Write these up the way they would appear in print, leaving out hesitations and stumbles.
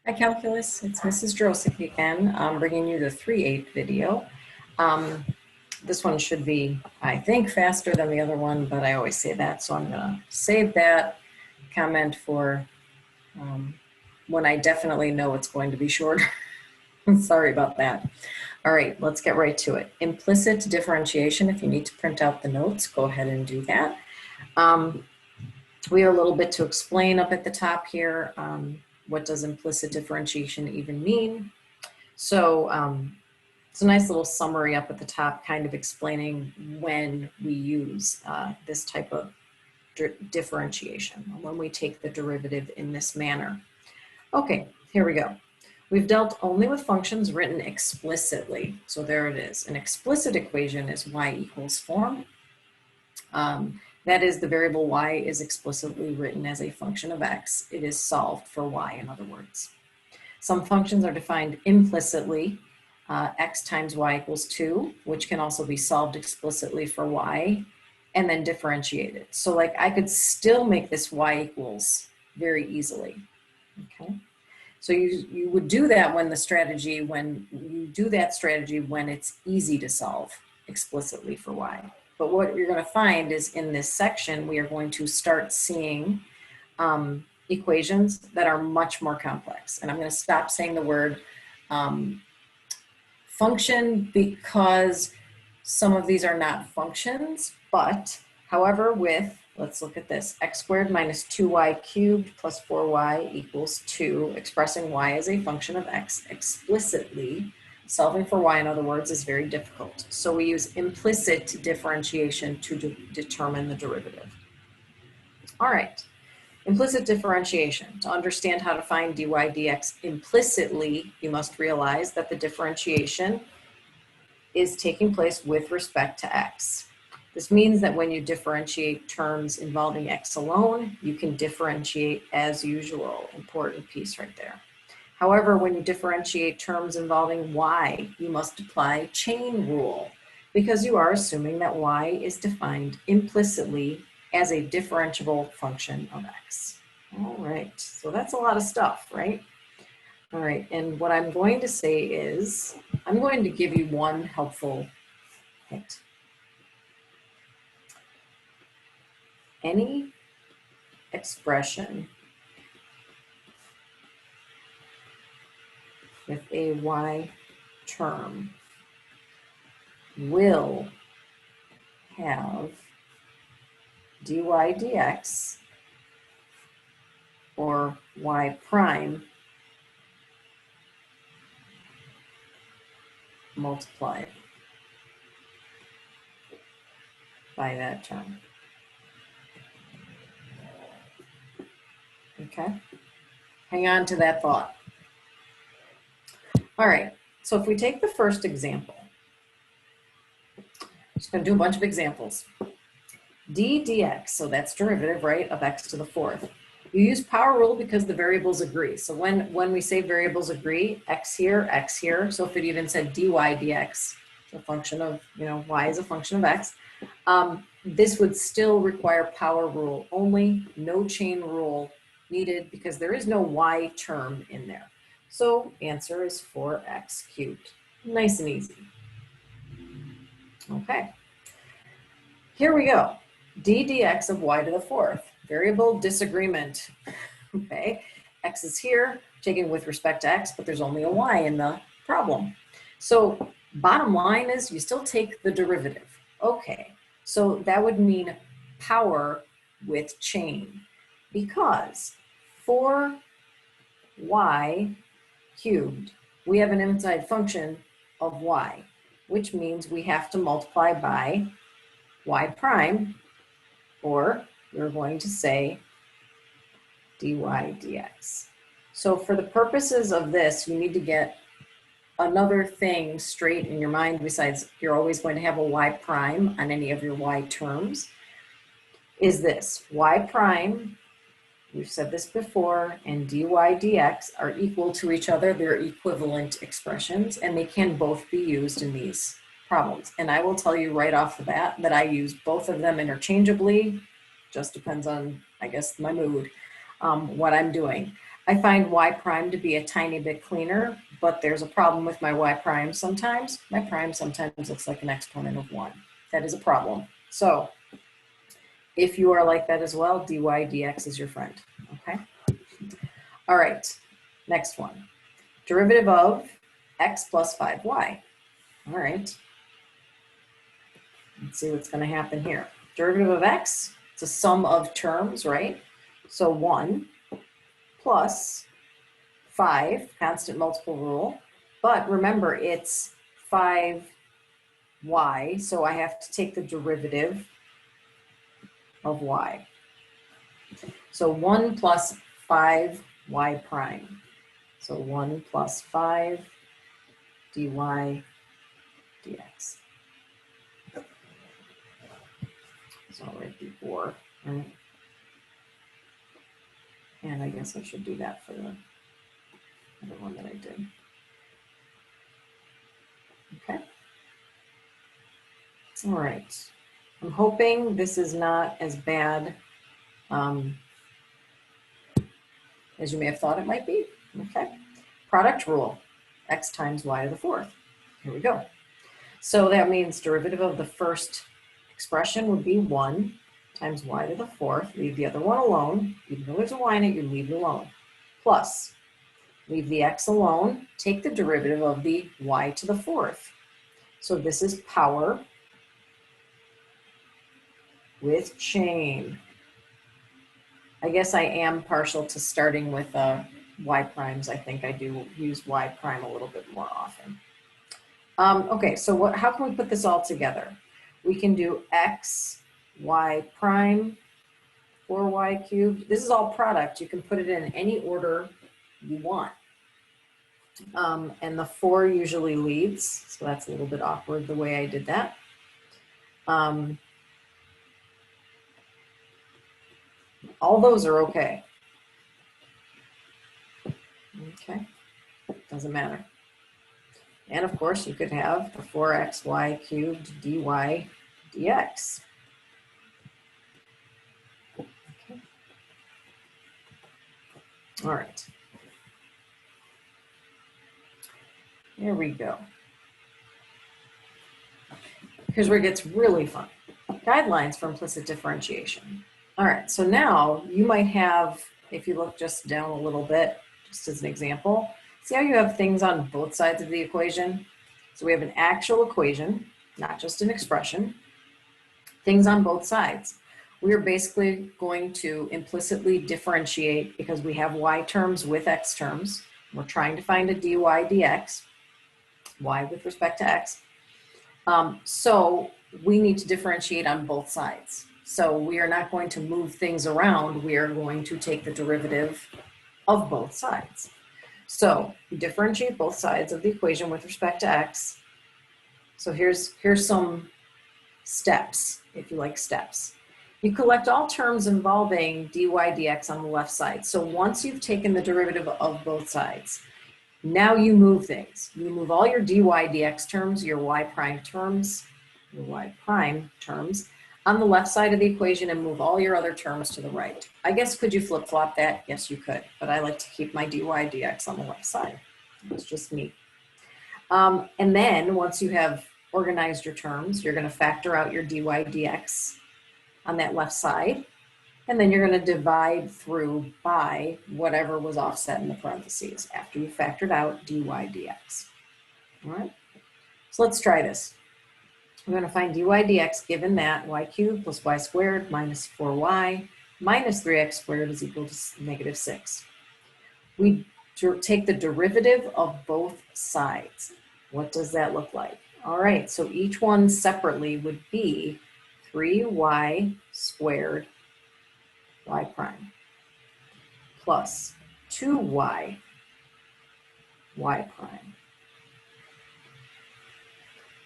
Hi Calculus, it's Mrs. Jarosik again. I'm bringing you the 3/8 video. This one should be, I think, faster than the other one, but I always say that, so I'm gonna save that comment for when I definitely know it's going to be shorter. Sorry about that. All right, let's get right to it. Implicit differentiation, if you need to print out the notes, go ahead and do that. We have a little bit to explain up at the top here. What does implicit differentiation even mean? So it's a nice little summary up at the top, kind of explaining when we use this type of differentiation, when we take the derivative in this manner. Okay, here we go. We've dealt only with functions written explicitly. So there it is. An explicit equation is y equals form. That is, the variable y is explicitly written as a function of x. It is solved for y, in other words. Some functions are defined implicitly, x times y equals 2, which can also be solved explicitly for y, and then differentiated. So like I could still make this y equals very easily, okay? So you would do that when it's easy to solve explicitly for y. But what you're going to find is in this section, we are going to start seeing equations that are much more complex. And I'm going to stop saying the word function because some of these are not functions, but however with, let's look at this, x squared minus 2y cubed plus 4y equals 2, expressing y as a function of x explicitly. Solving for y, in other words, is very difficult. So we use implicit differentiation to determine the derivative. All right, implicit differentiation. To understand how to find dy dx implicitly, you must realize that the differentiation is taking place with respect to x. This means that when you differentiate terms involving x alone, you can differentiate as usual. Important piece right there. However, when you differentiate terms involving y, you must apply chain rule because you are assuming that y is defined implicitly as a differentiable function of x. All right, so that's a lot of stuff, right? All right, and what I'm going to say is, I'm going to give you one helpful hint. Any expression with a y term will have dy dx or y prime multiplied by that term. Okay, hang on to that thought. All right, so if we take the first example, I'm just going to do a bunch of examples. D dx, so that's derivative, right, of x to the fourth. You use power rule because the variables agree. So when we say variables agree, x here, so if it even said dy dx, a function of, y is a function of x, this would still require power rule only, no chain rule needed because there is no y term in there. So answer is 4x cubed. Nice and easy. Okay. Here we go. D dx of y to the fourth. Variable disagreement. Okay. X is here, taken with respect to x, but there's only a y in the problem. So bottom line is you still take the derivative. Okay. So that would mean power with chain because 4y cubed, we have an inside function of y, which means we have to multiply by y prime, or we're going to say dy dx. So for the purposes of this, you need to get another thing straight in your mind besides you're always going to have a y prime on any of your y terms, is this. Y prime, we've said this before, and dy dx are equal to each other. They're equivalent expressions, and they can both be used in these problems. And I will tell you right off the bat that I use both of them interchangeably. Just depends on, I guess, my mood. what I'm doing. I find y prime to be a tiny bit cleaner, but there's a problem with my y prime sometimes. My prime sometimes looks like an exponent of 1. That is a problem. So if you are like that as well, dy dx is your friend, okay? All right, next one. Derivative of x plus 5y. All right. Let's see what's going to happen here. Derivative of x, it's a sum of terms, right? So 1 plus 5, constant multiple rule. But remember, it's 5y, so I have to take the derivative of y. So 1 plus 5y prime. So 1 plus 5 dy dx. It's all right before, right? And I guess I should do that for the other one that I did. Okay. All right. I'm hoping this is not as bad as you may have thought it might be. Okay. Product rule, x times y to the fourth. Here we go. So that means derivative of the first expression would be 1 times y to the fourth. Leave the other one alone. Even though there's a y in it, you leave it alone. Plus, leave the x alone. Take the derivative of the y to the fourth. So this is power with chain. I guess I am partial to starting with y primes. I think I do use y prime a little bit more often. Okay, so how can we put this all together? We can do x, y prime, 4y cubed. This is all product. You can put it in any order you want. And the 4 usually leads, so that's a little bit awkward the way I did that. All those are okay. Okay, doesn't matter. And of course, you could have the 4xy cubed dy dx. Okay. All right. There we go. Here's where it gets really fun. Guidelines for implicit differentiation. All right, so now you might have, if you look just down a little bit, just as an example, see how you have things on both sides of the equation? So we have an actual equation, not just an expression, things on both sides. We're basically going to implicitly differentiate because we have y terms with x terms. We're trying to find a dy dx, y with respect to x. So we need to differentiate on both sides. So we are not going to move things around. We are going to take the derivative of both sides. So we differentiate both sides of the equation with respect to x. So here's some steps, if you like steps. You collect all terms involving dy dx on the left side. So once you've taken the derivative of both sides, now you move things. You move all your dy dx terms, your y prime terms, on the left side of the equation and move all your other terms to the right. I guess, could you flip-flop that? Yes, you could, but I like to keep my dy dx on the left side. It's just me. And then once you have organized your terms, you're going to factor out your dy dx on that left side, and then you're going to divide through by whatever was offset in the parentheses after you factored out dy dx. All right, so let's try this. We're going to find dy dx given that y cubed plus y squared minus 4y minus 3x squared is equal to negative 6. We take the derivative of both sides. What does that look like? All right, so each one separately would be 3y squared y prime plus 2y y prime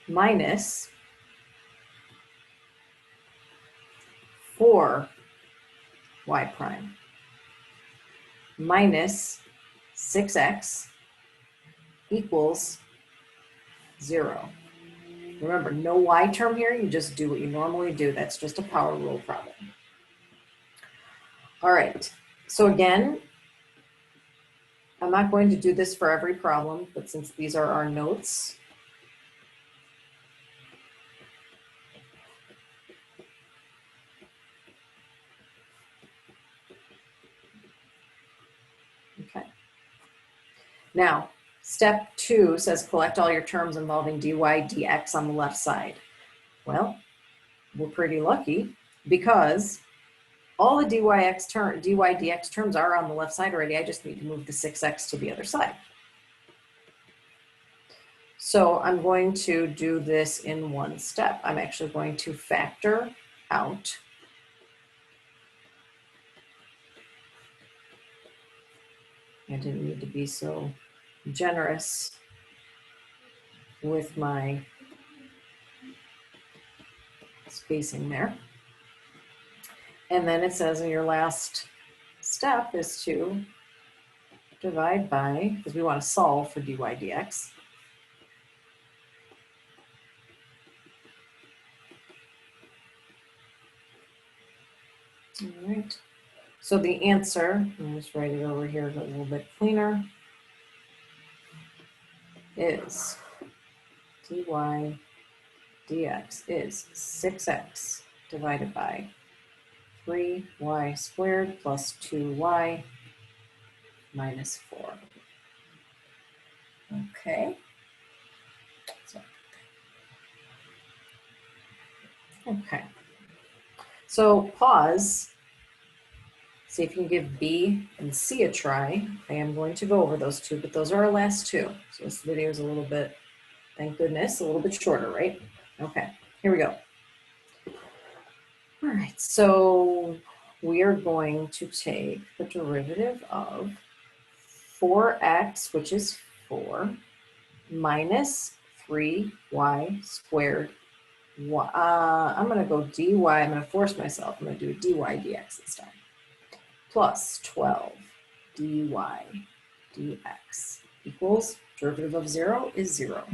minus 4y prime minus 6x equals 0. Remember, no y term here, you just do what you normally do. That's just a power rule problem. All right, So again, I'm not going to do this for every problem, but since these are our notes, okay. Now, step 2 says collect all your terms involving dy dx on the left side. Well, we're pretty lucky because all the dy dx terms are on the left side already. I just need to move the 6x to the other side. So I'm going to do this in one step. I'm actually going to factor out I didn't need to be so generous with my spacing there. And then it says in your last step is to divide by, because we want to solve for dy dx. All right. So the answer, I'll just write it over here a little bit cleaner, is dy dx is 6x divided by 3y squared plus 2y minus 4. Okay. Okay. So pause. See if you can give B and C a try. I am going to go over those two, but those are our last two. So this video is a little bit, thank goodness, a little bit shorter, right? Okay, here we go. All right, so we are going to take the derivative of 4x, which is 4, minus 3y squared. I'm going to go dy. I'm going to force myself. I'm going to do dy dx this time. Plus 12 dy dx equals derivative of 0 is 0.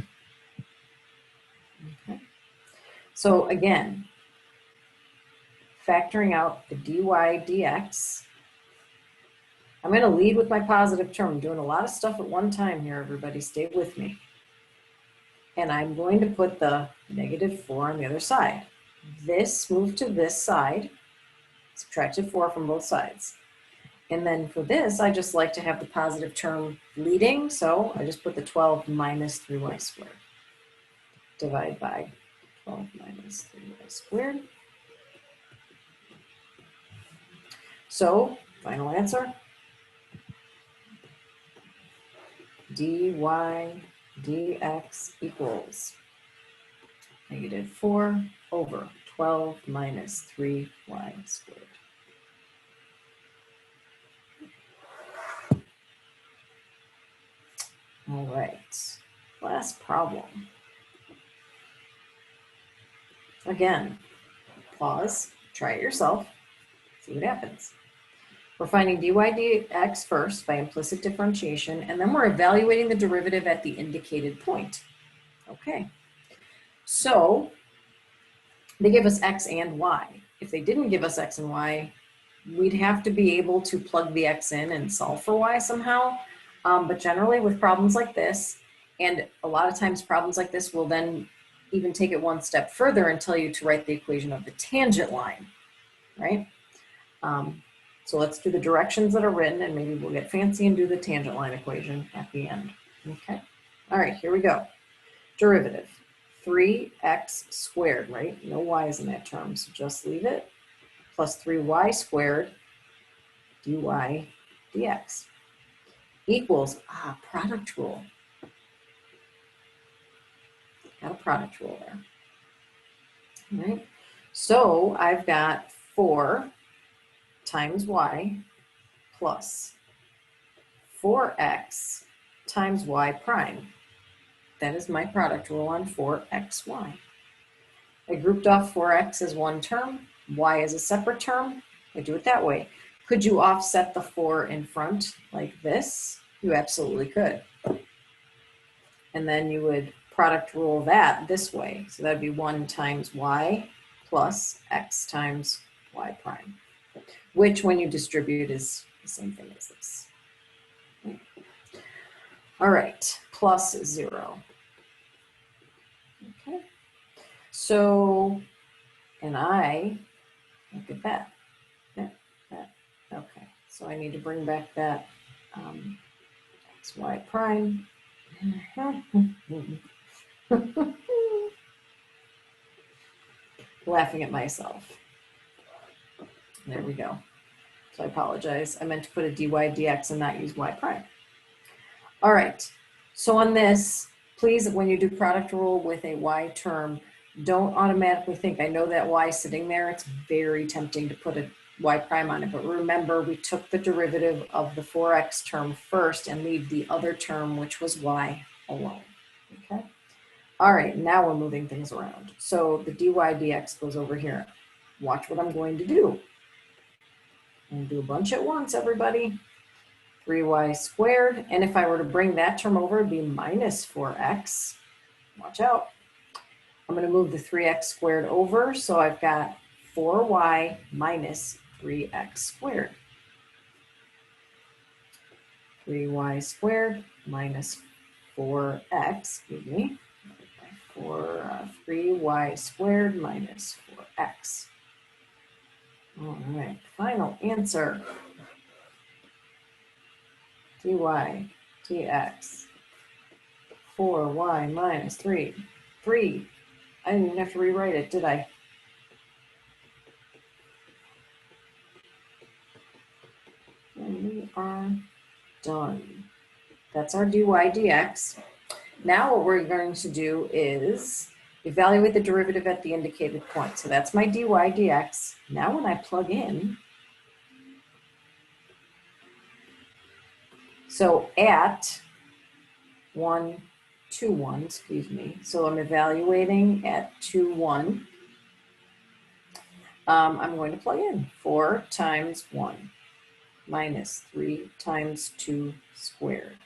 Okay. So again, factoring out the dy dx, I'm going to lead with my positive term. I'm doing a lot of stuff at one time here, everybody. Stay with me. And I'm going to put the negative 4 on the other side. This moved to this side, subtracted 4 from both sides. And then for this, I just like to have the positive term leading, so I just put the 12 minus 3y squared. Divide by 12 minus 3y squared. So, final answer. dy dx equals negative 4 over 12 minus 3y squared. All right, last problem. Again, pause, try it yourself, see what happens. We're finding dy dx first by implicit differentiation, and then we're evaluating the derivative at the indicated point. Okay, so they give us x and y. If they didn't give us x and y, we'd have to be able to plug the x in and solve for y somehow. But generally with problems like this, and a lot of times problems like this will then even take it one step further and tell you to write the equation of the tangent line, right? So let's do the directions that are written, and maybe we'll get fancy and do the tangent line equation at the end. Okay. All right, here we go. Derivative, 3x squared, right? No y's in that term, so just leave it. Plus 3y squared dy dx equals, product rule. Got a product rule there. All right. So I've got 4 times y plus 4x times y prime. That is my product rule on 4xy. I grouped off 4x as one term, y as a separate term. I do it that way. Could you offset the 4 in front like this? You absolutely could. And then you would product rule that this way. So that'd be 1 times y plus x times y prime, which when you distribute is the same thing as this. All right, plus 0. Okay, so, and I, look at that. Okay, so I need to bring back that xy prime. Laughing at myself. There we go. So I apologize. I meant to put a dy dx and not use y prime. All right, so on this, please, when you do product rule with a y term, don't automatically think, I know that y is sitting there, it's very tempting to put a y prime on it, but remember we took the derivative of the 4x term first and leave the other term, which was y, alone, okay? All right, now we're moving things around. So the dy dx goes over here. Watch what I'm going to do. I'm going to do a bunch at once, everybody. 3y squared, and if I were to bring that term over, it'd be minus 4x. Watch out. I'm going to move the 3x squared over, so I've got 4y minus 3x squared. 3y squared minus 4x, excuse me, 3y squared minus 4x. All right, final answer. dy dx 4y minus 3. I didn't even have to rewrite it, did I? And we are done. That's our dy dx. Now what we're going to do is evaluate the derivative at the indicated point. So that's my dy dx. Now when I plug in, so at 1, 2, 1, excuse me. So I'm evaluating at 2, 1. I'm going to plug in 4 times 1 minus 3 times 2 squared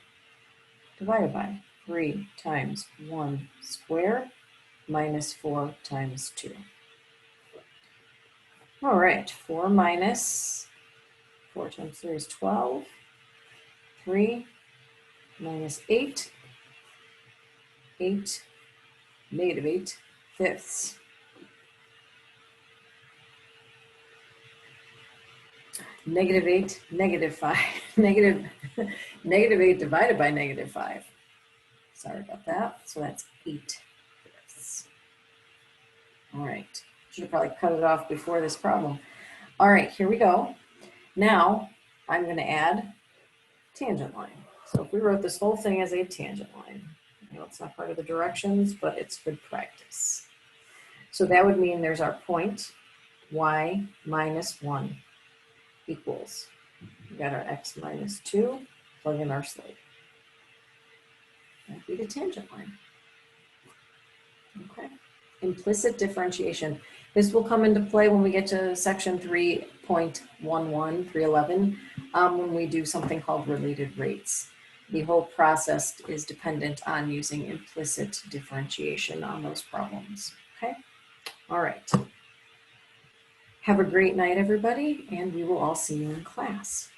divided by 3 times 1 squared minus 4 times 2. All right, 4 minus 4 times 3 is 12. 3 minus 8, 8, negative 8 fifths. Negative 8, negative 5, negative 8 divided by negative 5. Sorry about that. So that's 8 fifths. All right. Should have probably cut it off before this problem. All right, here we go. Now I'm going to add tangent line. So if we wrote this whole thing as a tangent line, I know it's not part of the directions, but it's good practice. So that would mean there's our point, y minus 1 equals, we got our x minus 2, plug in our slope. That'd be the tangent line. Okay. Implicit differentiation. This will come into play when we get to section 3.11, 311, when we do something called related rates. The whole process is dependent on using implicit differentiation on those problems. Okay. All right. Have a great night, everybody, and we will all see you in class.